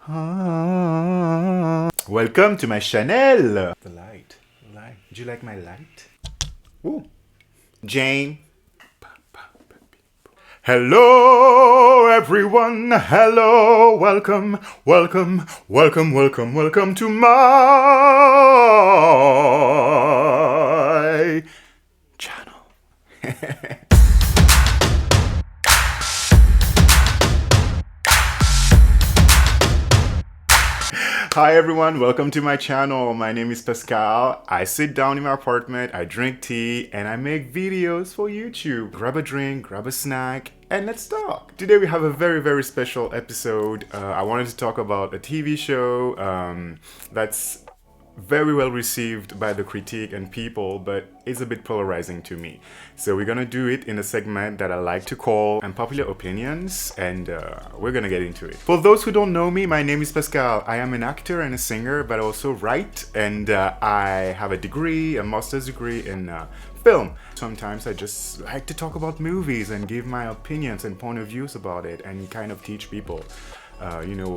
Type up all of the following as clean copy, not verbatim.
Welcome to my channel. The light. Do you like my light? Ooh. Jane. Hello, everyone. Hello. Welcome to my channel. Hi everyone, welcome to my channel. My name is Pascal. I sit down in my apartment, I drink tea, and I make videos for YouTube. Grab a drink, grab a snack, and let's talk. Today we have a very special episode. I wanted to talk about a TV show that's very well received by the critique and people, but it's a bit polarizing to me. So we're gonna do it in a segment that I like to call Unpopular Opinions, and we're gonna get into it. For those who don't know me, my name is Pascal. I am an actor and a singer, but I also write, and I have a degree, a master's degree in film. Sometimes I just like to talk about movies and give my opinions and point of views about it and kind of teach people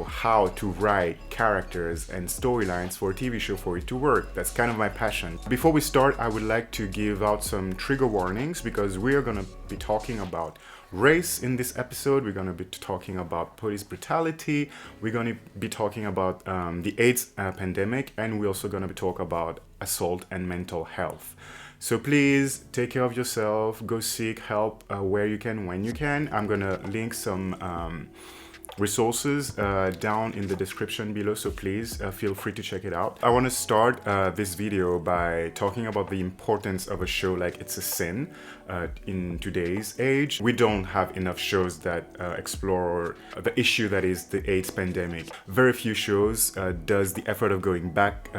how to write characters and storylines for a TV show for it to work. That's kind of my passion. Before we start, I would like to give out some trigger warnings because we are going to be talking about race in this episode. We're going to be talking about police brutality. We're going to be talking about the AIDS pandemic, and we're also going to be talking about assault and mental health. So please take care of yourself. Go seek help where you can, when you can. I'm going to link some resources down in the description below, so please feel free to check it out. I want to start this video by talking about the importance of a show like It's a Sin in today's age. We don't have enough shows that explore the issue that is the AIDS pandemic. Very few shows does the effort of going back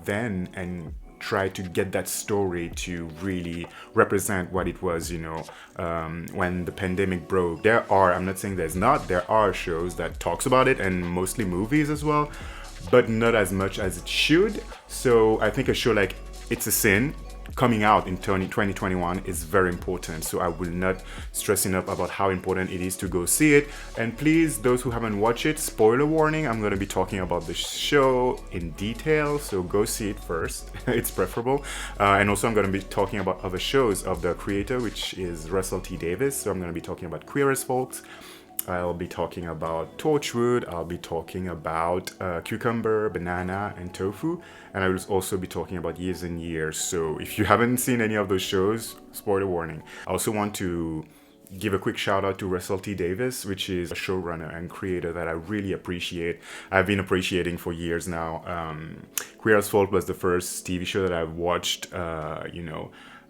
then and try to get that story to really represent what it was, when the pandemic broke. I'm not saying there are shows that talks about it, and mostly movies as well, but not as much as it should. So I think a show like It's a Sin coming out in 2021 is very important, so I will not stress enough about how important it is to go see it. And please, those who haven't watched it, spoiler warning, I'm going to be talking about the show in detail, so go see it first. It's preferable. And also I'm going to be talking about other shows of the creator, which is Russel T Davies. So I'm going to be talking about Queer as Folk, I'll be talking about Torchwood, I'll be talking about cucumber, banana, and tofu, and I will also be talking about Years and Years. So if you haven't seen any of those shows, spoiler warning. I also want to give a quick shout out to Russel T Davies, which is a showrunner and creator that I really appreciate. I've been appreciating for years now. Queer as Folk was the first TV show that I watched,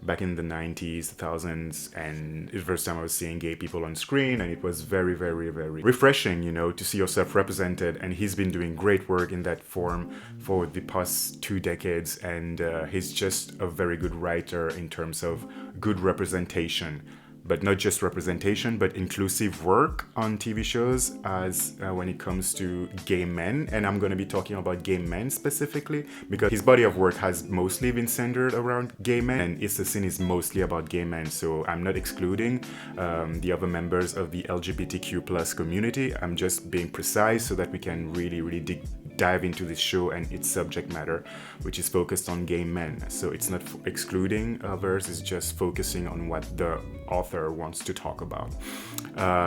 back in the 90s, 2000s, and it was the first time I was seeing gay people on screen, and it was very refreshing, to see yourself represented. And he's been doing great work in that form for the past 2 decades, and he's just a very good writer in terms of good representation. But not just representation, but inclusive work on TV shows as when it comes to gay men. And I'm going to be talking about gay men specifically because his body of work has mostly been centered around gay men, and It's a Sin is mostly about gay men. So I'm not excluding the other members of the LGBTQ plus community. I'm just being precise so that we can really dive into this show and its subject matter, which is focused on gay men. So it's not excluding others, it's just focusing on what the author wants to talk about.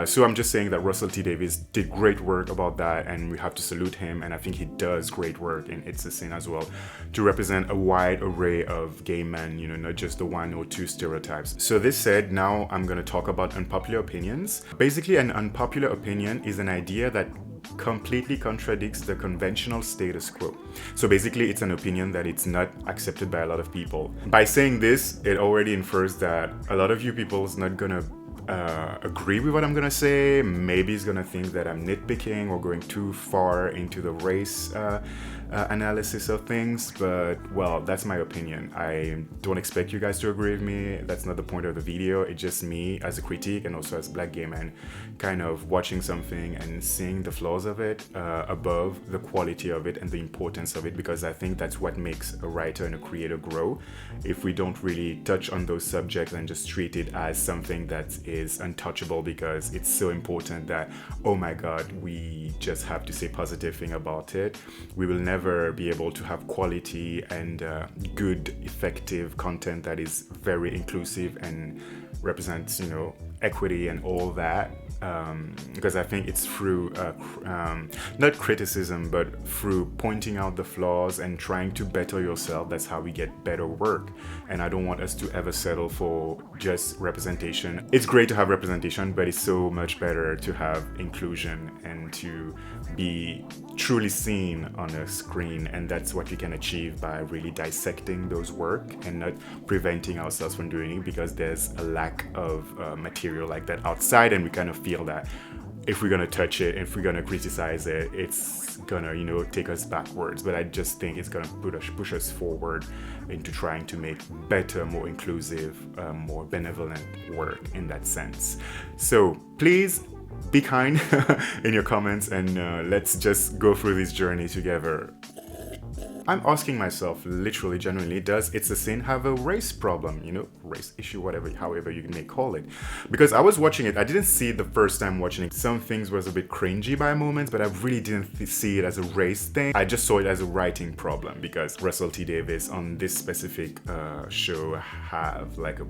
So I'm just saying that Russel T Davies did great work about that, and we have to salute him, and I think he does great work in It's a Sin as well, to represent a wide array of gay men, not just the 1 or 2 stereotypes. So this said, now I'm going to talk about unpopular opinions. Basically, an unpopular opinion is an idea that completely contradicts the conventional status quo. So basically, it's an opinion that it's not accepted by a lot of people. By saying this, it already infers that a lot of you people is not gonna agree with what I'm gonna say. Maybe it's gonna think that I'm nitpicking or going too far into the race analysis of things, but well, that's my opinion. I don't expect you guys to agree with me. That's not the point of the video. It's just me as a critique and also as a black gay man kind of watching something and seeing the flaws of it above the quality of it and the importance of it, because I think that's what makes a writer and a creator grow. If we don't really touch on those subjects and just treat it as something that is untouchable because it's so important that, oh my god, we just have to say positive thing about it, we will never be able to have quality and good, effective content that is very inclusive and represents, you know, equity and all that. Because I think it's through not criticism, but through pointing out the flaws and trying to better yourself, that's how we get better work. And I don't want us to ever settle for just representation. It's great to have representation, but it's so much better to have inclusion and to be truly seen on a screen, and that's what we can achieve by really dissecting those work and not preventing ourselves from doing it because there's a lack of material like that outside, and we kind of feel that if we're gonna touch it, if we're gonna criticize it, it's gonna, you know, take us backwards. But I just think it's gonna push us forward into trying to make better, more inclusive, more benevolent work in that sense. So please be kind in your comments, and let's just go through this journey together. I'm asking myself, literally, genuinely, does It's a Sin have a race problem? You know, race issue, whatever, however you may call it. Because I was watching it, I didn't see it the first time watching it. Some things was a bit cringy by moments, but I really didn't see it as a race thing. I just saw it as a writing problem because Russel T Davies on this specific show have like a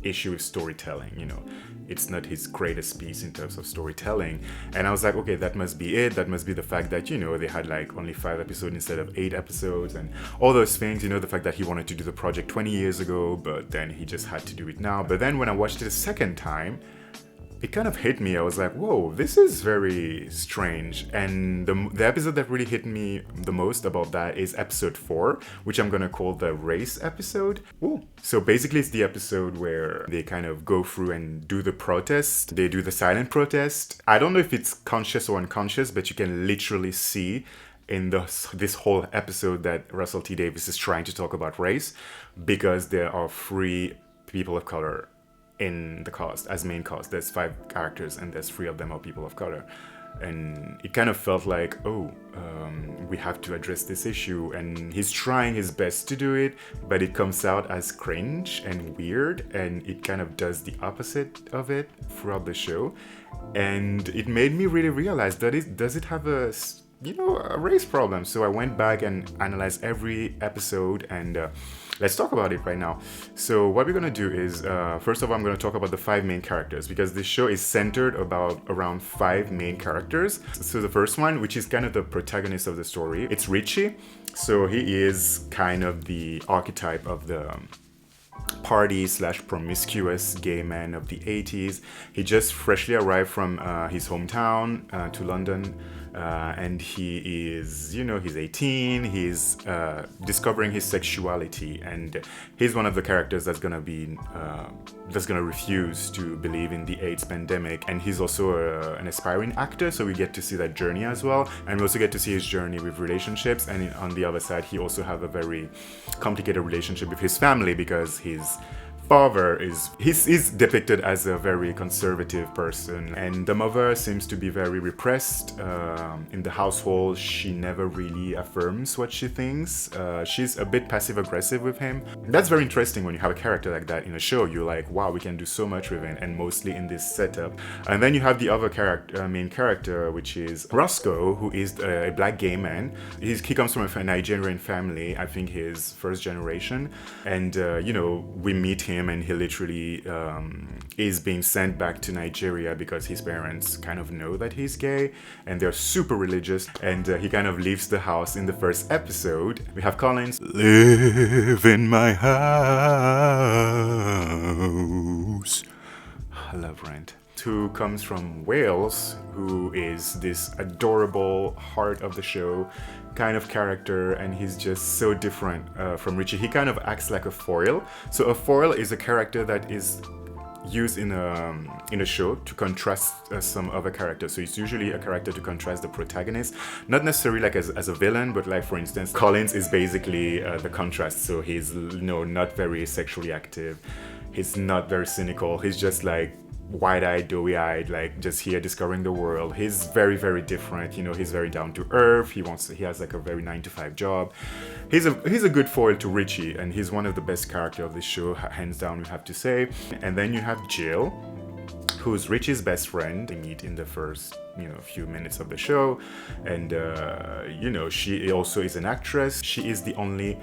issue with storytelling, you know. It's not his greatest piece in terms of storytelling. And I was like, okay, that must be it. That must be the fact that, you know, they had like only 5 episodes instead of 8 episodes and all those things, you know, the fact that he wanted to do the project 20 years ago, but then he just had to do it now. But then when I watched it a second time, it kind of hit me. I was like, whoa, this is very strange. And the episode that really hit me the most about that is episode 4, which I'm gonna call the race episode. Ooh. So basically it's the episode where they kind of go through and do the protest. They do the silent protest. I don't know if it's conscious or unconscious, but you can literally see in this whole episode that Russel T Davies is trying to talk about race, because there are 3 people of color in the cast as main cast. There's 5 characters and there's 3 of them are people of color, and it kind of felt like, oh, we have to address this issue, and he's trying his best to do it, but it comes out as cringe and weird, and it kind of does the opposite of it throughout the show. And it made me really realize that does it have a, you know, a race problem. So I went back and analyzed every episode, and let's talk about it right now. So what we're gonna do is, first of all, I'm gonna talk about the 5 main characters, because this show is centered around 5 main characters. So the first one, which is kind of the protagonist of the story, it's Richie. So he is kind of the archetype of the party/promiscuous gay man of the 80s. He just freshly arrived from his hometown to London, and he is, you know, he's 18, he's discovering his sexuality, and he's one of the characters that's gonna refuse to believe in the AIDS pandemic. And he's also an aspiring actor, so we get to see that journey as well, and we also get to see his journey with relationships. And on the other side, he also have a very complicated relationship with his family, because his father he's depicted as a very conservative person, and the mother seems to be very repressed in the household. She never really affirms what she thinks. She's a bit passive aggressive with him. That's very interesting when you have a character like that in a show. You're like, wow, we can do so much with it, and mostly in this setup. And then you have the other main character, which is Roscoe, who is a black gay man. He comes from a Nigerian family. I think he's first generation, and you know, we meet him, and he literally is being sent back to Nigeria because his parents kind of know that he's gay, and they're super religious, and he kind of leaves the house in the first episode. We have Collins, live in my house. I love Rent. Who comes from Wales, who is this adorable heart of the show kind of character, and he's just so different from Richie. He kind of acts like a foil. So a foil is a character that is used in a show to contrast some other characters. So it's usually a character to contrast the protagonist, not necessarily like as a villain, but like for instance, Collins is basically the contrast. So he's not very sexually active. He's not very cynical. He's just like wide-eyed, doughy-eyed, like just here discovering the world. He's very, very different. He's very down to earth. He has like a very 9-to-5 job. He's a good foil to Richie, and he's one of the best characters of this show, hands down, we have to say. And then you have Jill, who's Richie's best friend. They meet in the first few minutes of the show, and she also is an actress. She is the only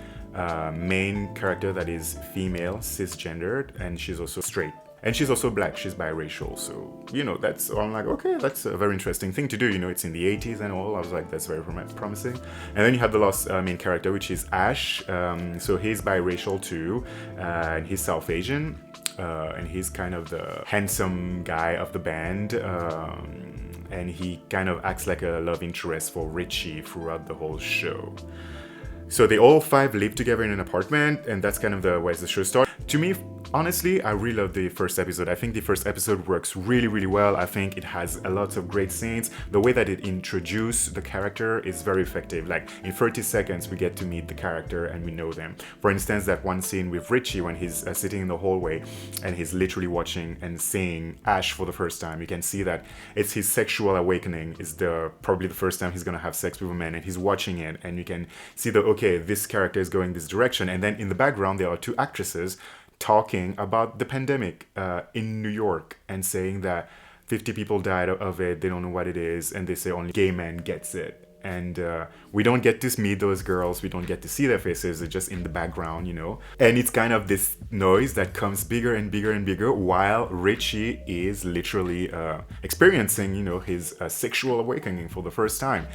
main character that is female, cisgendered, and she's also straight. And she's also black, she's biracial, so, I'm like, okay, that's a very interesting thing to do, it's in the 80s and all. I was like, that's very promising. And then you have the last main character, which is Ash. So he's biracial too, and he's South Asian, and he's kind of the handsome guy of the band, and he kind of acts like a love interest for Richie throughout the whole show. So they all 5 live together in an apartment, and that's kind of where the show starts. To me, honestly, I really love the first episode. I think the first episode works really, really well. I think it has a lot of great scenes. The way that it introduces the character is very effective. Like in 30 seconds, we get to meet the character and we know them. For instance, that one scene with Richie when he's sitting in the hallway and he's literally watching and seeing Ash for the first time. You can see that it's his sexual awakening. It's probably the first time he's gonna have sex with a man, and he's watching it, and you can see that, okay, this character is going this direction. And then in the background, there are 2 actresses talking about the pandemic in New York and saying that 50 people died of it, they don't know what it is, and they say only gay man gets it. And we don't get to meet those girls, we don't get to see their faces, they're just in the background, And it's kind of this noise that comes bigger and bigger and bigger while Richie is literally experiencing, his sexual awakening for the first time.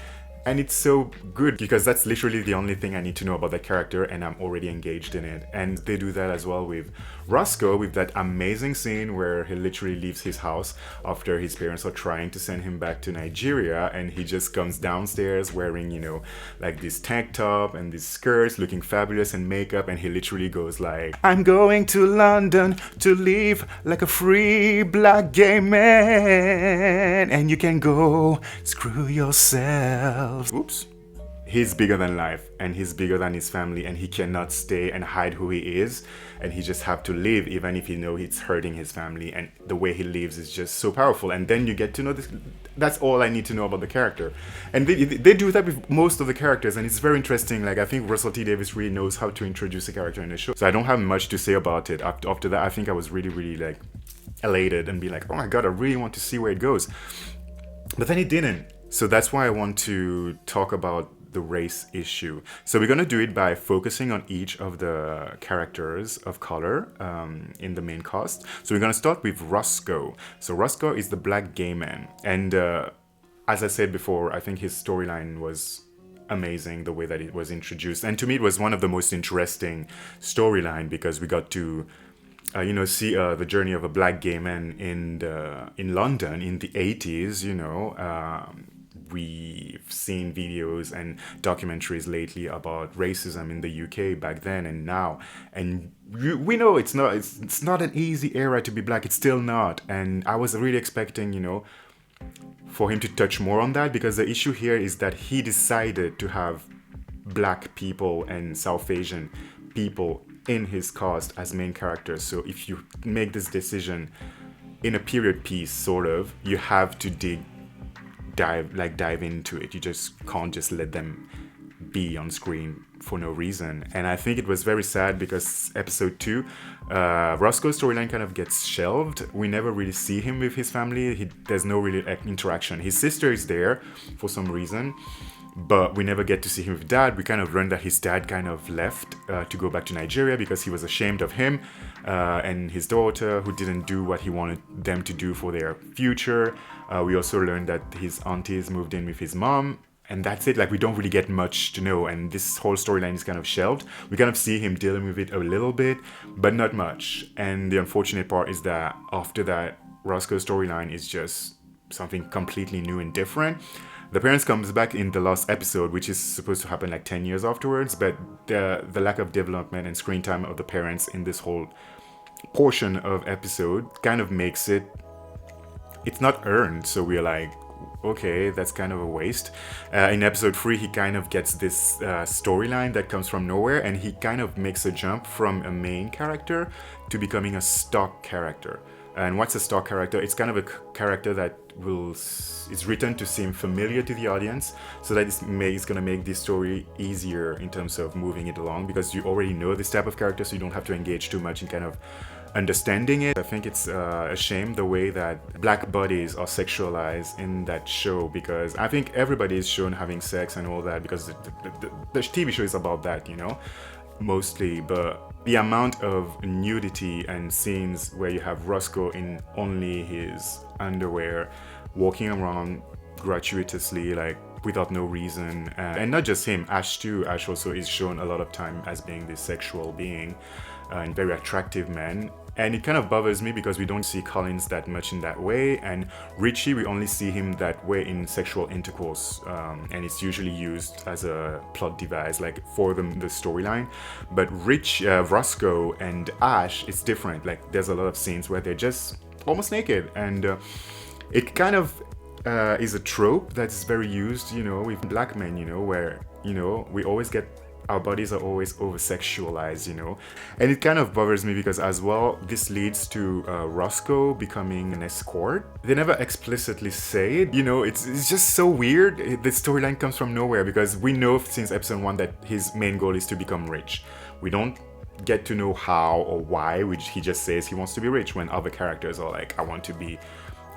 And it's so good because that's literally the only thing I need to know about the character, and I'm already engaged in it. And they do that as well with Roscoe, with that amazing scene where he literally leaves his house after his parents are trying to send him back to Nigeria, and he just comes downstairs wearing, like this tank top and these skirts, looking fabulous, and makeup, and he literally goes like, "I'm going to London to live like a free black gay man, and you can go screw yourself." Oops. He's bigger than life, and he's bigger than his family, and he cannot stay and hide who he is, and he just have to live even if it's hurting his family, and the way he lives is just so powerful. And then you get to know this. That's all I need to know about the character, and they do that with most of the characters, and it's very interesting. Like, I think Russel T Davies really knows how to introduce a character in the show, so I don't have much to say about it. After that, I think I was really, really like elated and be like, oh my god, I really want to see where it goes, but then it didn't. So that's why I want to talk about the race issue. So we're going to do it by focusing on each of the characters of color in the main cast. So we're going to start with Roscoe. So Roscoe is the black gay man. And as I said before, I think his storyline was amazing, the way that it was introduced. And to me, it was one of the most interesting storyline because we got to see the journey of a black gay man in London in the 80s, We've seen videos and documentaries lately about racism in the UK back then and now, and we know it's not an easy era to be black. It's still not, and I was really expecting, for him to touch more on that, because the issue here is that he decided to have black people and South Asian people in his cast as main characters. So if you make this decision in a period piece, sort of, you have to dive into it. You just can't just let them be on screen for no reason. And I think it was very sad because episode 2, Roscoe's storyline kind of gets shelved. We never really see him with his family. There's no really interaction. His sister is there for some reason, but we never get to see him with dad. We kind of learned that his dad kind of left to go back to Nigeria because he was ashamed of him and his daughter, who didn't do what he wanted them to do for their future. We also learned that his aunties moved in with his mom, and that's it. Like, we don't really get much to know, and this whole storyline is kind of shelved. We kind of see him dealing with it a little bit, but not much. And the unfortunate part is that after that, Roscoe's storyline is just something completely new and different. The parents comes back in the last episode, which is supposed to happen like 10 years afterwards, but the lack of development and screen time of the parents in this whole portion of episode kind of makes it, it's not earned. So we're like, okay, that's kind of a waste. In episode 3, he kind of gets this storyline that comes from nowhere, and he kind of makes a jump from a main character to becoming a stock character. And what's a stock character? It's kind of a character that is written to seem familiar to the audience, so that it's going to make this story easier in terms of moving it along, because you already know this type of character, so you don't have to engage too much in kind of understanding it. I think it's a shame the way that black bodies are sexualized in that show, because I think everybody is shown having sex and all that, because the TV show is about that, you know, mostly. But the amount of nudity and scenes where you have Roscoe in only his underwear walking around gratuitously, like without no reason, and not just him, Ash too. Ash also is shown a lot of time as being this sexual being and very attractive man. And it kind of bothers me because we don't see Collins that much in that way, and Richie, we only see him that way in sexual intercourse, and it's usually used as a plot device, like for the storyline. But Roscoe and Ash, it's different. Like there's a lot of scenes where they're just almost naked, and it kind of is a trope that's very used, you know, with black men, you know, where, you know, we always get, our bodies are always over-sexualized, you know. And it kind of bothers me because as well, this leads to Roscoe becoming an escort. They never explicitly say it, you know, it's just so weird. The storyline comes from nowhere, because we know since episode 1 that his main goal is to become rich. We don't get to know how or why, which he just says he wants to be rich, when other characters are like, I want to be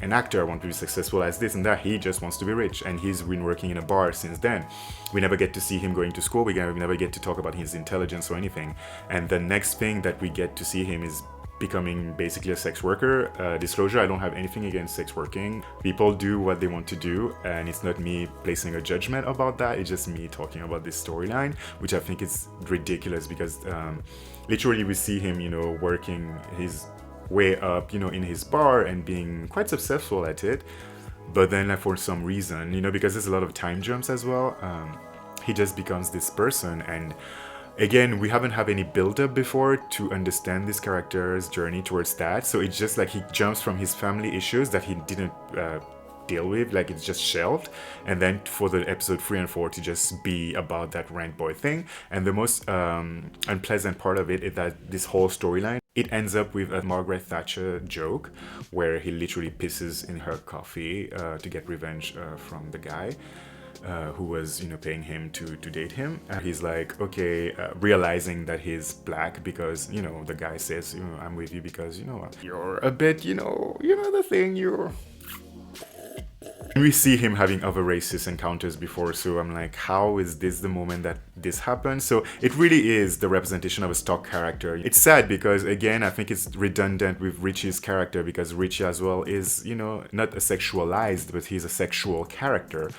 an actor, I want to be successful as this and that. He just wants to be rich, and he's been working in a bar since then. We never get to see him going to school, we never get to talk about his intelligence or anything. And the next thing that we get to see him is becoming basically a sex worker. Disclosure, I don't have anything against sex working. People do what they want to do, and it's not me placing a judgment about that. It's just me talking about this storyline, which I think is ridiculous, because literally we see him, you know, working his way up, you know, in his bar and being quite successful at it. But then, like, for some reason, you know, because there's a lot of time jumps as well, he just becomes this person. And again, we haven't had any build-up before to understand this character's journey towards that. So it's just like he jumps from his family issues that he didn't deal with, like it's just shelved, and then for the episode 3 and 4 to just be about that rent boy thing. And the most unpleasant part of it is that this whole storyline, it ends up with a Margaret Thatcher joke where he literally pisses in her coffee to get revenge from the guy who was, you know, paying him to date him. He's like, okay, realizing that he's black because, you know, the guy says, you know, I'm with you because, you know, you're a bit, you know the thing, you're... We see him having other racist encounters before, so I'm like, how is this the moment that this happens? So it really is the representation of a stock character. It's sad because, again, I think it's redundant with Richie's character, because Richie as well is, you know, not a sexualized, but he's a sexual character.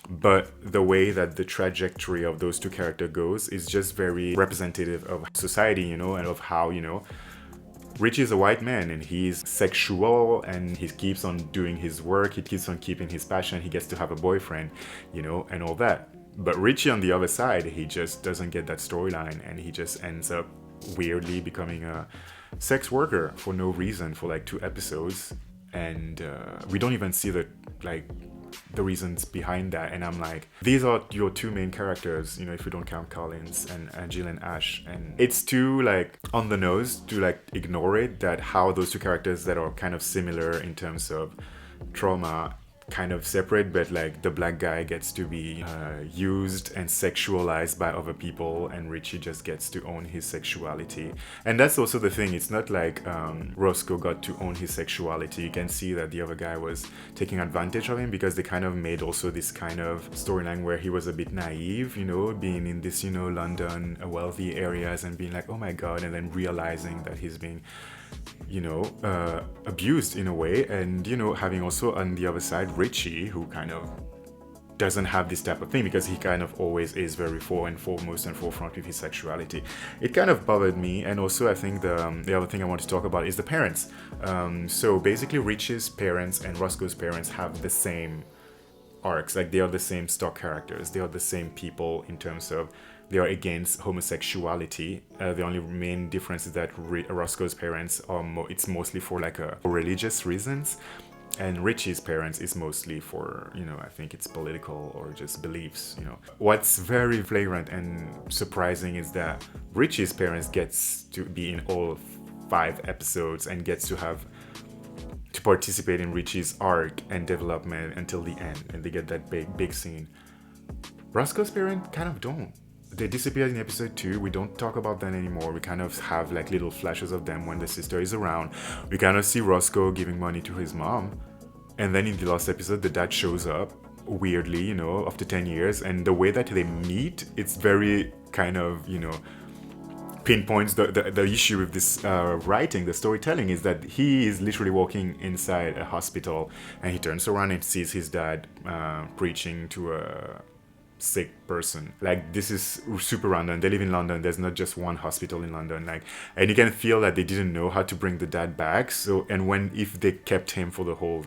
But the way that the trajectory of those two characters goes is just very representative of society, you know, and of how, you know, Richie is a white man and he's sexual and he keeps on doing his work, he keeps on keeping his passion, he gets to have a boyfriend, you know, and all that. But Richie on the other side, he just doesn't get that storyline and he just ends up weirdly becoming a sex worker for no reason for like 2 episodes. And we don't even see the reasons behind that. And I'm like, these are your 2 main characters, you know, if you don't count Collins and Jill and Ash. And it's too like on the nose to like ignore it, that how those 2 characters that are kind of similar in terms of trauma kind of separate, but like the black guy gets to be used and sexualized by other people, and Richie just gets to own his sexuality. And that's also the thing, it's not like Roscoe got to own his sexuality. You can see that the other guy was taking advantage of him, because they kind of made also this kind of storyline where he was a bit naive, you know, being in this, you know, London wealthy areas and being like, oh my god, and then realizing that he's being, you know, abused in a way. And, you know, having also on the other side Richie, who kind of doesn't have this type of thing, because he kind of always is very foremost and forefront with his sexuality. It kind of bothered me. And also I think the other thing I want to talk about is the parents. So basically Richie's parents and Roscoe's parents have the same arcs. Like they are the same stock characters. They are the same people in terms of they are against homosexuality. The only main difference is that Roscoe's parents are it's mostly for like for religious reasons, and Richie's parents is mostly for, you know, I think it's political or just beliefs, you know. What's very flagrant and surprising is that Richie's parents gets to be in all 5 episodes and gets to participate in Richie's arc and development until the end, and they get that big scene. Roscoe's parents kind of don't. They disappeared in episode 2. We don't talk about them anymore. We kind of have like little flashes of them when the sister is around. We kind of see Roscoe giving money to his mom. And then in the last episode, the dad shows up weirdly, you know, after 10 years. And the way that they meet, it's very kind of, you know, pinpoints the issue with this writing, the storytelling, is that he is literally walking inside a hospital and he turns around and sees his dad preaching to a sick person. Like, this is super random. They live in London. There's not just one hospital in London. Like, and you can feel that they didn't know how to bring the dad back. So, and if they kept him for the whole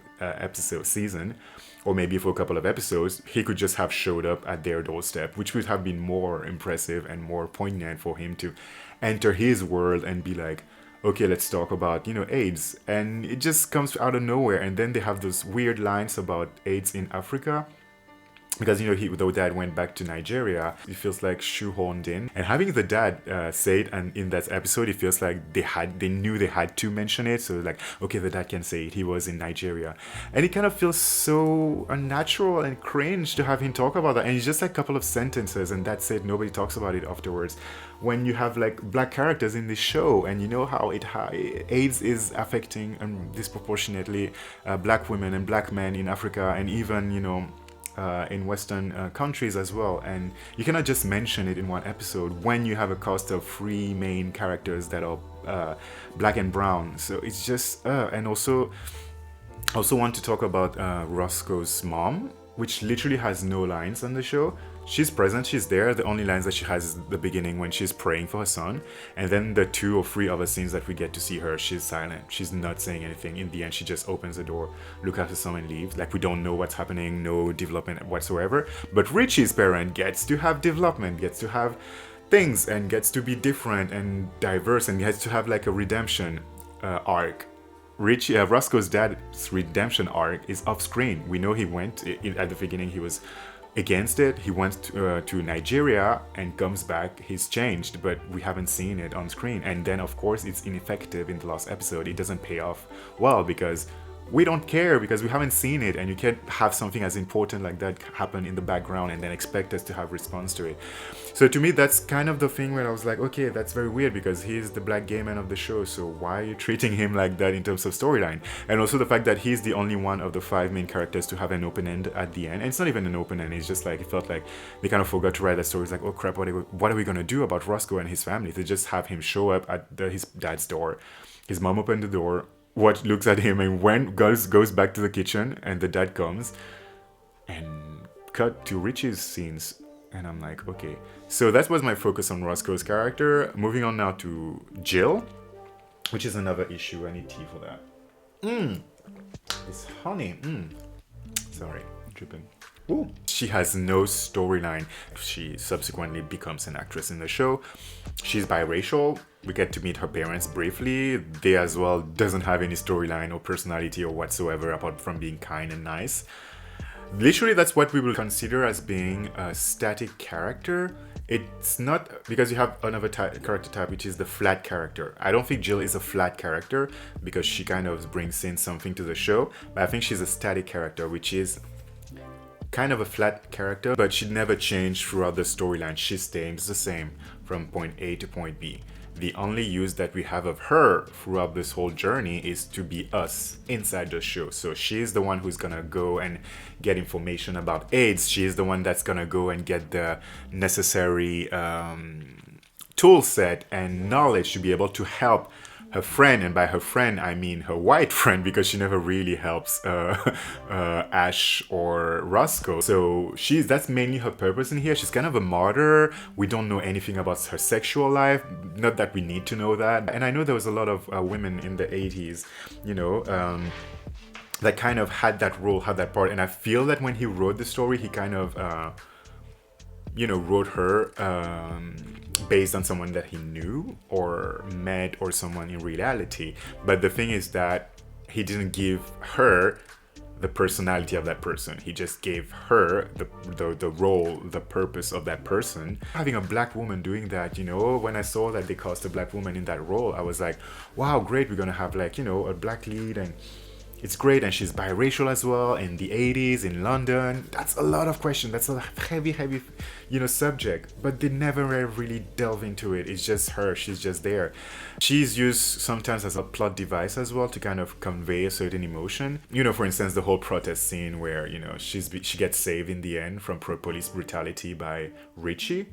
season, or maybe for a couple of episodes, he could just have showed up at their doorstep, which would have been more impressive and more poignant for him to enter his world and be like, okay, let's talk about, you know, AIDS. And it just comes out of nowhere. And then they have those weird lines about AIDS in Africa. Because, you know, the dad went back to Nigeria, it feels like shoehorned in. And having the dad say it, and in that episode, it feels like they knew they had to mention it. So like, okay, the dad can say it. He was in Nigeria. And it kind of feels so unnatural and cringe to have him talk about that. And it's just like a couple of sentences, and that's it. Nobody talks about it afterwards. When you have like black characters in this show, and you know how AIDS is affecting disproportionately black women and black men in Africa, and even, you know, in Western countries as well, and you cannot just mention it in one episode when you have a cast of 3 main characters that are black and brown. So it's just and also want to talk about Roscoe's mom, which literally has no lines on the show. She's present, she's there. The only lines that she has is the beginning when she's praying for her son, and then the 2 or 3 other scenes that we get to see her, she's silent. She's not saying anything. In the end, she just opens the door, looks at her son, and leaves. Like, we don't know what's happening, no development whatsoever. But Richie's parent gets to have development, gets to have things, and gets to be different and diverse, and gets to have like a redemption arc. Roscoe's dad's redemption arc is off screen. We know he went at the beginning, he was against it. He went to Nigeria and comes back. He's changed, but we haven't seen it on screen. And then, of course, it's ineffective in the last episode. It doesn't pay off well because we don't care, because we haven't seen it, and you can't have something as important like that happen in the background and then expect us to have response to it. So to me, that's kind of the thing where I was like, okay, that's very weird, because he's the black gay man of the show, so why are you treating him like that in terms of storyline? And also the fact that he's the only one of the 5 main characters to have an open end at the end. And it's not even an open end, it's just like, it felt like they kind of forgot to write that story. It's like, oh crap, what are we gonna do about Roscoe and his family? They just have him show up at his dad's door. His mom opened the door, looks at him, and goes back to the kitchen, and the dad comes, and cut to Richie's scenes, and I'm like, okay. So that was my focus on Roscoe's character. Moving on now to Jill, which is another issue. I need tea for that. It's honey. Sorry, dripping. Ooh. She has no storyline. She subsequently becomes an actress in the show. She's biracial. We get to meet her parents briefly. They as well doesn't have any storyline or personality or whatsoever apart from being kind and nice. Literally, that's what we will consider as being a static character. It's not, because you have another character type, which is the flat character. I don't think Jill is a flat character because she kind of brings in something to the show, but I think she's a static character, which is kind of a flat character, but she never changed throughout the storyline. She stays the same from point A to point B. The only use that we have of her throughout this whole journey is to be us inside the show. So she's the one who's gonna go and get information about AIDS. She's the one that's gonna go and get the necessary tool set and knowledge to be able to help her friend, and by her friend I mean her white friend, because she never really helps Ash or Roscoe. So that's mainly her purpose in here. She's kind of a martyr. We don't know anything about her sexual life, not that we need to know that. And I know there was a lot of women in the 80s, you know, that kind of had that role, had that part. And I feel that when he wrote the story, he kind of wrote her based on someone that he knew or met, or someone in reality. But the thing is that he didn't give her the personality of that person. He just gave her the role, the purpose of that person. Having a black woman doing that, when I saw that they cast a black woman in that role, I was like, wow, great, we're gonna have like, a black lead, and it's great. And she's biracial as well, in the 80s in London. That's a lot of questions. That's a heavy, subject. But they never really delve into it. It's just her. She's just there. She's used sometimes as a plot device as well to kind of convey a certain emotion. For instance, the whole protest scene where, she gets saved in the end from police brutality by Richie,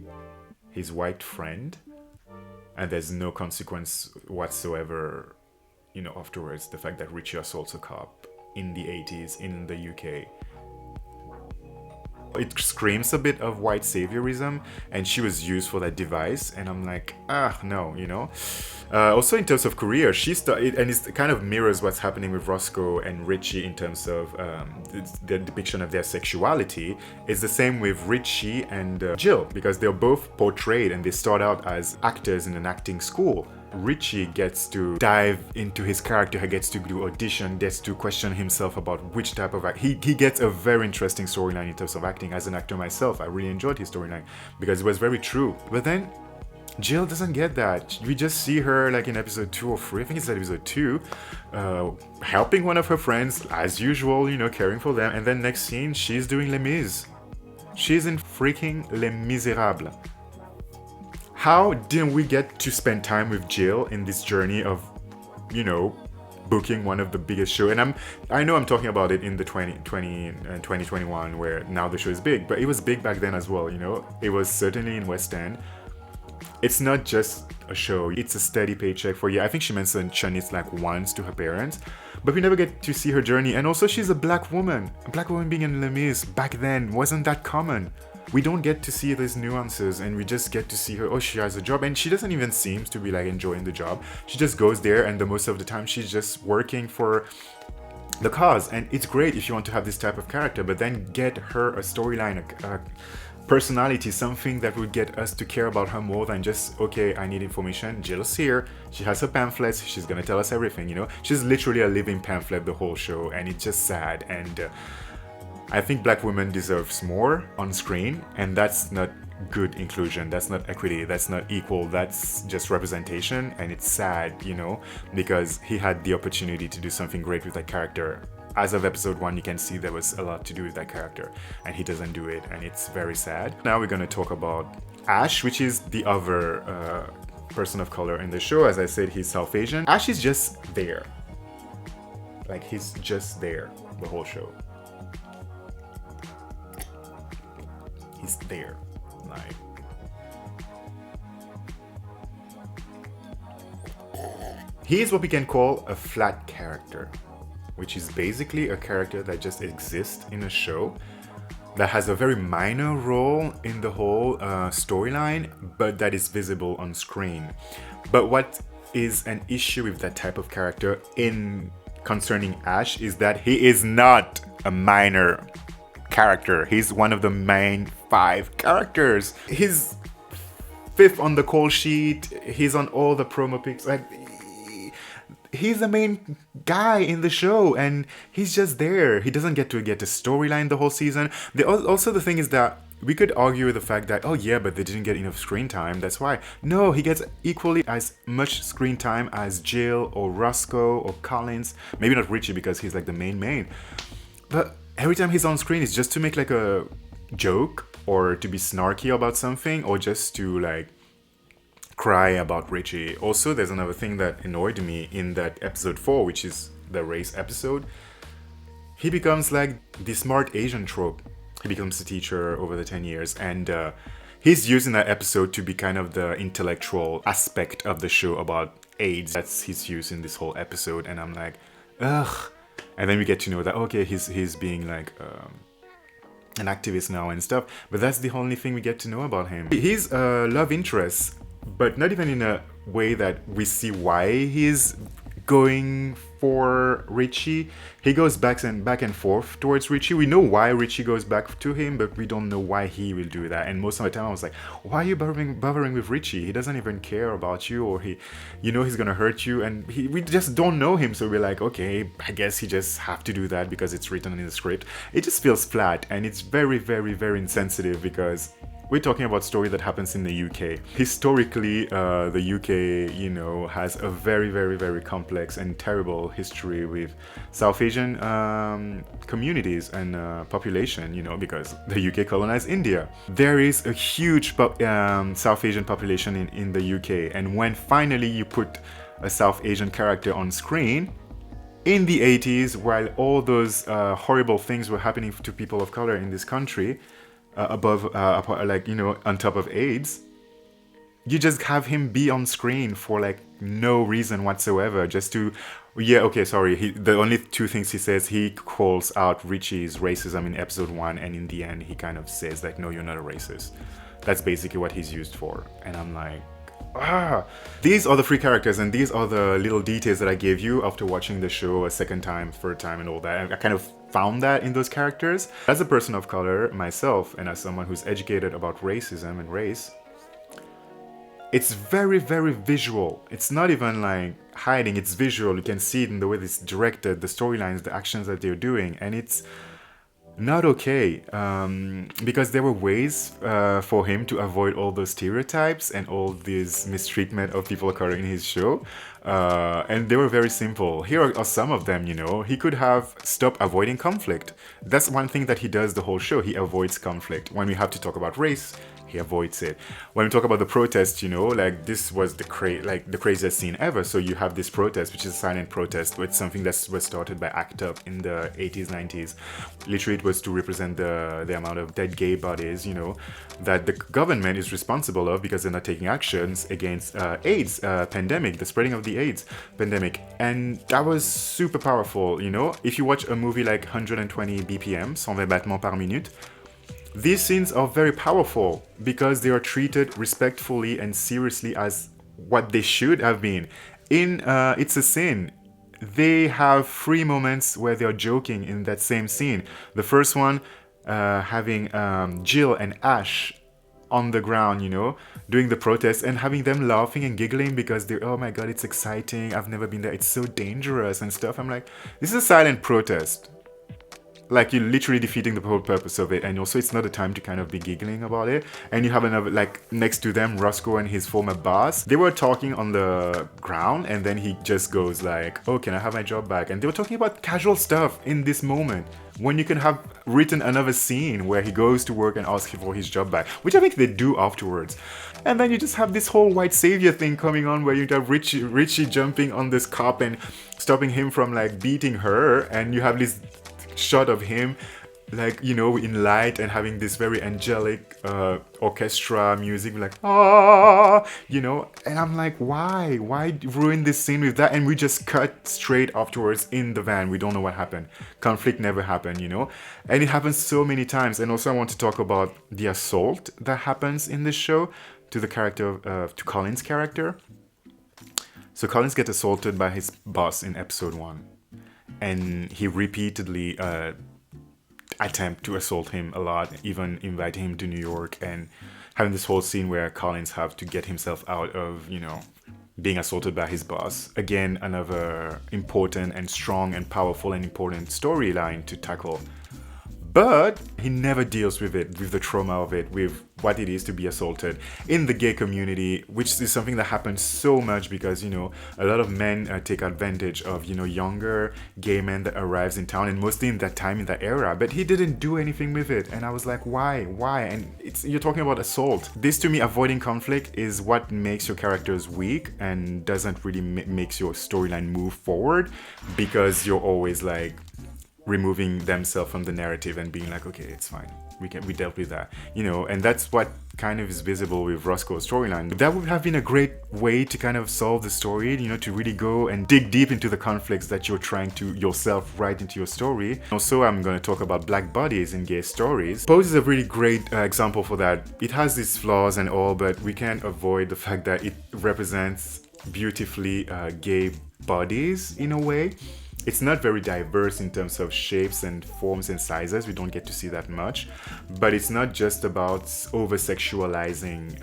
his white friend. And there's no consequence whatsoever afterwards, the fact that Richie assaults a cop in the 80s in the UK. It screams a bit of white saviorism, and she was used for that device, and I'm like, no, Also in terms of career, she started, and it kind of mirrors what's happening with Roscoe and Richie in terms of the depiction of their sexuality. It's the same with Richie and Jill, because they're both portrayed, and they start out as actors in an acting school. Richie gets to dive into his character, he gets to do audition, gets to question himself about which type of he gets a very interesting storyline in terms of acting. As an actor myself, I really enjoyed his storyline because it was very true. But then Jill doesn't get that. We just see her like in episode 2 or 3, I think it's episode 2, helping one of her friends as usual, caring for them, and then next scene she's doing Les Mis. She's in freaking Les Miserables. How didn't we get to spend time with Jill in this journey of, booking one of the biggest shows? And I know I'm talking about it in the 2020 and 2021, where now the show is big, but it was big back then as well. It was certainly in West End. It's not just a show, it's a steady paycheck for you. I think she mentioned Shanice like once to her parents, but we never get to see her journey. And also she's a black woman. A black woman being in Les Mis back then wasn't that common. We don't get to see these nuances, and we just get to see her, she has a job, and she doesn't even seem to be like enjoying the job. She just goes there, and the most of the time she's just working for the cause. And it's great if you want to have this type of character, but then get her a storyline, a personality, something that would get us to care about her more than just, okay, I need information. Jill's here, she has her pamphlets, she's gonna tell us everything. She's literally a living pamphlet the whole show, and it's just sad. And I think black women deserves more on screen, and that's not good inclusion, that's not equity, that's not equal, that's just representation. And it's sad, because he had the opportunity to do something great with that character. As of episode 1, you can see there was a lot to do with that character, and he doesn't do it, and it's very sad. Now we're going to talk about Ash, which is the other person of color in the show. As I said, he's South Asian. Ash is just there. Like, he's just there the whole show. He's there. Like, he is what we can call a flat character, which is basically a character that just exists in a show, that has a very minor role in the whole storyline, but that is visible on screen. But what is an issue with that type of character in concerning Ash is that he is not a minor character. He's one of the main 5 characters. He's 5th on the call sheet. He's on all the promo pics. Like, he's the main guy in the show, and he's just there. He doesn't get a storyline the whole season. Also, the thing is that we could argue with the fact that, but they didn't get enough screen time, that's why. No, he gets equally as much screen time as Jill or Roscoe or Collins. Maybe not Richie, because he's like the main. But every time he's on screen, it's just to make like a joke, or to be snarky about something, or just to like cry about Richie. Also, there's another thing that annoyed me in that episode 4, which is the race episode. He becomes like the smart Asian trope. He becomes a teacher over the 10 years, and he's used in that episode to be kind of the intellectual aspect of the show about AIDS. That's his use in this whole episode, and I'm like, ugh. And then we get to know that, okay, he's being like an activist now and stuff, but that's the only thing we get to know about him. He's a love interest, but not even in a way that we see why he's going for Richie. He goes back and forth towards Richie. We know why Richie goes back to him, but we don't know why he will do that. And most of the time I was like, why are you bothering with Richie? He doesn't even care about you, or he's gonna hurt you, and we just don't know him. So we're like, okay, I guess he just have to do that because it's written in the script. It just feels flat, and it's very, very, very insensitive because we're talking about story that happens in the UK. Historically, the UK, has a very, very, very complex and terrible history with South Asian communities and population, because the UK colonized India. There is a huge South Asian population in the UK, and when finally you put a South Asian character on screen, in the 80s, while all those horrible things were happening to people of color in this country, on top of AIDS, you just have him be on screen for like no reason whatsoever, just to, the only two things he says, he calls out Richie's racism in episode 1, and in the end he kind of says like, no, you're not a racist. That's basically what he's used for. And I'm like, these are the free characters, and these are the little details that I gave you after watching the show a second time, third time, and all that. I kind of found that in those characters. As a person of color myself, and as someone who's educated about racism and race, it's very, very visual. It's not even like hiding, it's visual. You can see it in the way it's directed, the storylines, the actions that they're doing, and it's not okay, because there were ways for him to avoid all those stereotypes and all this mistreatment of people of color in his show, and they were very simple. Here are some of them. He could have stopped avoiding conflict. That's one thing that he does the whole show. He avoids conflict. When we have to talk about race, he avoids it. When we talk about the protest, like this was the craziest scene ever. So you have this protest, which is a silent protest, with something that was started by ACT UP in the 80s, 90s. Literally, it was to represent the amount of dead gay bodies, that the government is responsible of because they're not taking actions against AIDS pandemic, the spreading of the AIDS pandemic. And that was super powerful, If you watch a movie like 120 BPM, 120 battements par minute, these scenes are very powerful because they are treated respectfully and seriously as what they should have been. In It's a Sin, they have 3 moments where they are joking in that same scene. The first one having Jill and Ash on the ground, doing the protest, and having them laughing and giggling because they're, oh my god, it's exciting, I've never been there, it's so dangerous and stuff. I'm like, this is a silent protest. Like, you're literally defeating the whole purpose of it, and also it's not a time to kind of be giggling about it. And you have another, like, next to them, Roscoe and his former boss. They were talking on the ground, and then he just goes like, oh, can I have my job back? And they were talking about casual stuff in this moment, when you can have written another scene where he goes to work and asks for his job back, which I think they do afterwards. And then you just have this whole white savior thing coming on, where you have Richie jumping on this cop and stopping him from, like, beating her, and you have this shot of him, like, in light and having this very angelic orchestra music, like, and I'm like, why ruin this scene with that? And we just cut straight afterwards in the van. We don't know what happened. Conflict never happened, and it happens so many times. And also I want to talk about the assault that happens in this show to the character to Colin's character. So Collins gets assaulted by his boss in episode 1. And he repeatedly attempt to assault him a lot, even inviting him to New York, and having this whole scene where Collins have to get himself out of, being assaulted by his boss. Again, another important and strong and powerful and important storyline to tackle. But he never deals with it, with the trauma of it, with what it is to be assaulted in the gay community, which is something that happens so much because, a lot of men take advantage of, younger gay men that arrives in town, and mostly in that time, in that era. But he didn't do anything with it. And I was like, why? And you're talking about assault. This, to me, avoiding conflict is what makes your characters weak and doesn't really makes your storyline move forward, because you're always like removing themselves from the narrative and being like, okay, it's fine, we dealt with that, and that's what kind of is visible with Roscoe's storyline. That would have been a great way to kind of solve the story, to really go and dig deep into the conflicts that you're trying to yourself write into your story. Also, I'm going to talk about black bodies in gay stories. Pose is a really great example for that. It has its flaws and all, but we can't avoid the fact that it represents beautifully gay bodies in a way. It's not very diverse in terms of shapes and forms and sizes. We don't get to see that much. But it's not just about over-sexualizing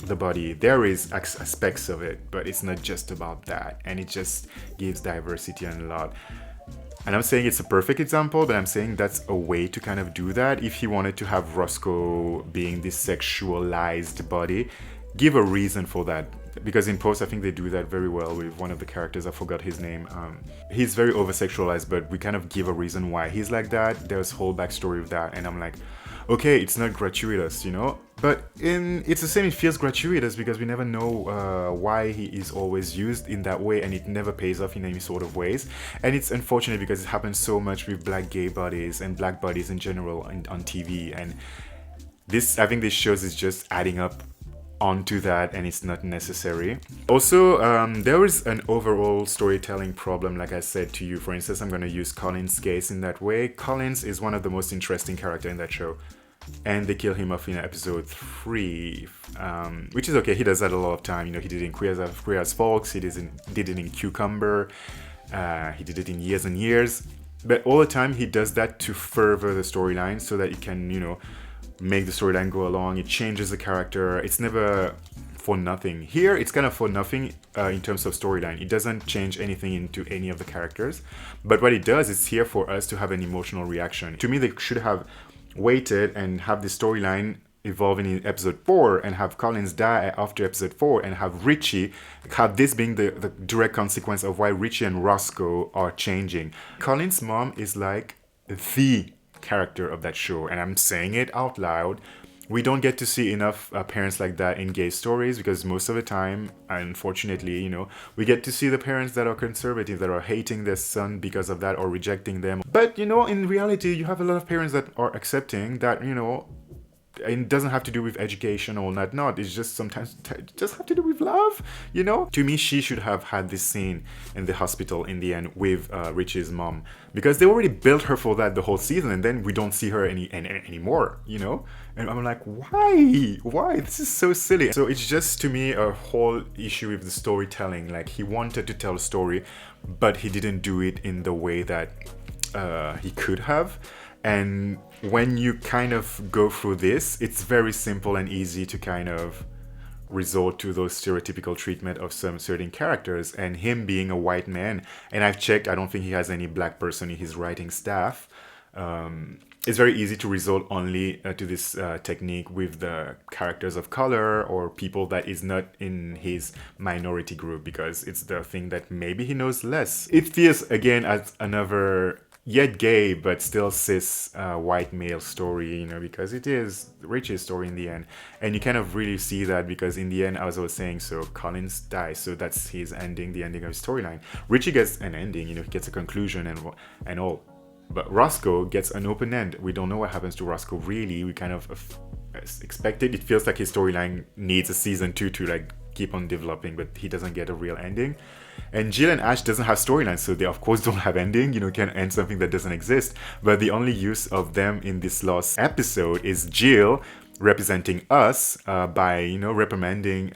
the body. There is aspects of it, but it's not just about that. And it just gives diversity and a lot. And I'm saying it's a perfect example, but I'm saying that's a way to kind of do that. If he wanted to have Roscoe being this sexualized body, give a reason for that. Because in post, I think they do that very well with one of the characters. I forgot his name. He's very over-sexualized, but we kind of give a reason why he's like that. There's whole backstory of that. And I'm like, okay, it's not gratuitous, you know? But it's the same, it feels gratuitous because we never know why he is always used in that way, and it never pays off in any sort of ways. And it's unfortunate because it happens so much with black gay bodies and black bodies in general on TV. And this, I think this shows is just adding up onto that, and it's not necessary. Also, there is an overall storytelling problem, like I said to you. For instance, I'm going to use Colin's case in that way. Collins is one of the most interesting characters in that show, and they kill him off in episode 3, which is okay. He does that a lot of time. You know, he did it in Queer as Folks, he did it in Cucumber, he did it in Years and Years, but all the time he does that to further the storyline so that it can, you know, make the storyline go along. It changes the character. It's never for nothing. Here, it's kind of for nothing in terms of storyline. It doesn't change anything into any of the characters. But what it does is here for us to have an emotional reaction. To me, they should have waited and have the storyline evolving in episode 4 and have Collins die after episode 4 and have Richie, have this being the direct consequence of why Richie and Roscoe are changing. Collins' mom is like the character of that show, and I'm saying it out loud. We don't get to see enough parents like that in gay stories because most of the time, unfortunately, you know, we get to see the parents that are conservative, that are hating their son because of that or rejecting them. But, you know, in reality, you have a lot of parents that are accepting that, you know, it doesn't have to do with education or not. It's just sometimes just have to do with love, you know? To me, she should have had this scene in the hospital in the end with Richie's mom, because they already built her for that the whole season, and then we don't see her anymore, you know? And I'm like, why? This is so silly. So it's just, to me, a whole issue with the storytelling. Like, he wanted to tell a story, but he didn't do it in the way that he could have. And when you kind of go through this, it's very simple and easy to kind of resort to those stereotypical treatment of some certain characters, and him being a white man. And I've checked, I don't think he has any black person in his writing staff. It's very easy to resort only to this technique with the characters of color or people that is not in his minority group, because it's the thing that maybe he knows less. It feels, again, as another yet gay but still cis white male story, you know, because it is Richie's story in the end. And you kind of really see that because in the end, as I was saying, so Collins dies, so that's his ending, the ending of his storyline. Richie gets an ending, you know, he gets a conclusion and all. But Roscoe gets an open end. We don't know what happens to Roscoe really. We kind of expect it. It feels like his storyline needs a season 2 to like keep on developing, but he doesn't get a real ending. And Jill and Ash doesn't have storylines, so they of course don't have ending. You know, can't end something that doesn't exist. But the only use of them in this last episode is Jill representing us by, you know, reprimanding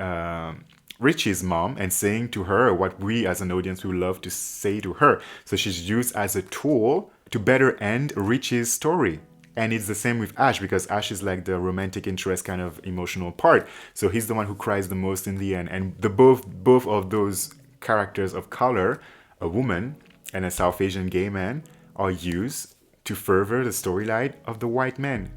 Richie's mom and saying to her what we as an audience would love to say to her. So she's used as a tool to better end Richie's story. And it's the same with Ash, because Ash is like the romantic interest kind of emotional part. So he's the one who cries the most in the end. And the both of those characters of color, a woman and a South Asian gay man, are used to further the storyline of the white man.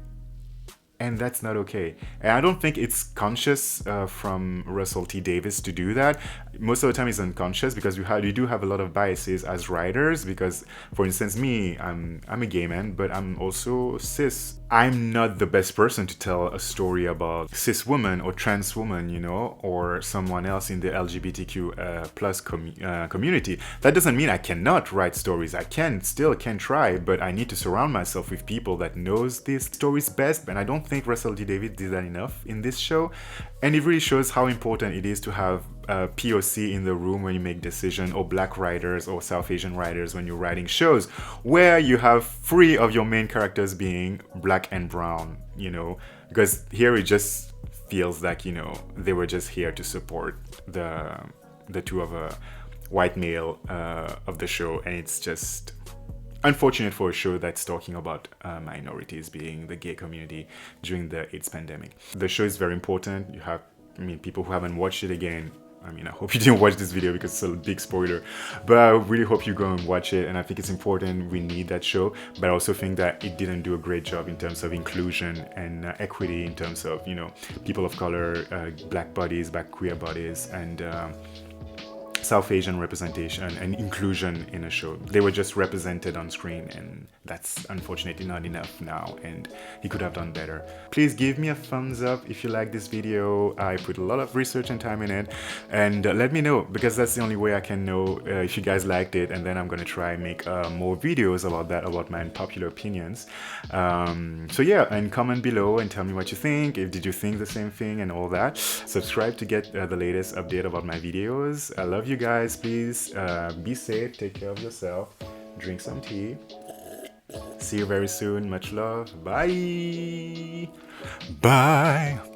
And that's not okay. And I don't think it's conscious from Russel T Davies to do that. Most of the time it's unconscious because you do have a lot of biases as writers. Because, for instance, me, I'm a gay man, but I'm also cis. I'm not the best person to tell a story about cis woman or trans woman, you know, or someone else in the LGBTQ plus community. That doesn't mean I cannot write stories. I can try, but I need to surround myself with people that knows these stories best. And I don't think Russel T Davies did that enough in this show. And it really shows how important it is to have POC in the room when you make decisions, or black writers or South Asian writers when you're writing shows, where you have 3 of your main characters being black and brown, you know, because here it just feels like, you know, they were just here to support the 2 of white male of the show, and it's just unfortunate for a show that's talking about minorities being the gay community during the AIDS pandemic. The show is very important. You have, people who haven't watched it, again, I hope you didn't watch this video because it's a big spoiler, but I really hope you go and watch it, and I think it's important. We need that show, but I also think that it didn't do a great job in terms of inclusion and equity, in terms of, people of color, black bodies, black queer bodies, and South Asian representation and inclusion in a show. They were just represented on screen, and that's unfortunately not enough now, and he could have done better. Please give me a thumbs up if you like this video. I put a lot of research and time in it, and let me know, because that's the only way I can know if you guys liked it, and then I'm gonna try and make more videos about that, about my unpopular opinions. So yeah, and comment below and tell me what you think. Did you think the same thing and all that? Subscribe to get the latest update about my videos. I love you guys. Please be safe, take care of yourself, drink some tea. See you very soon. Much love. Bye. Bye.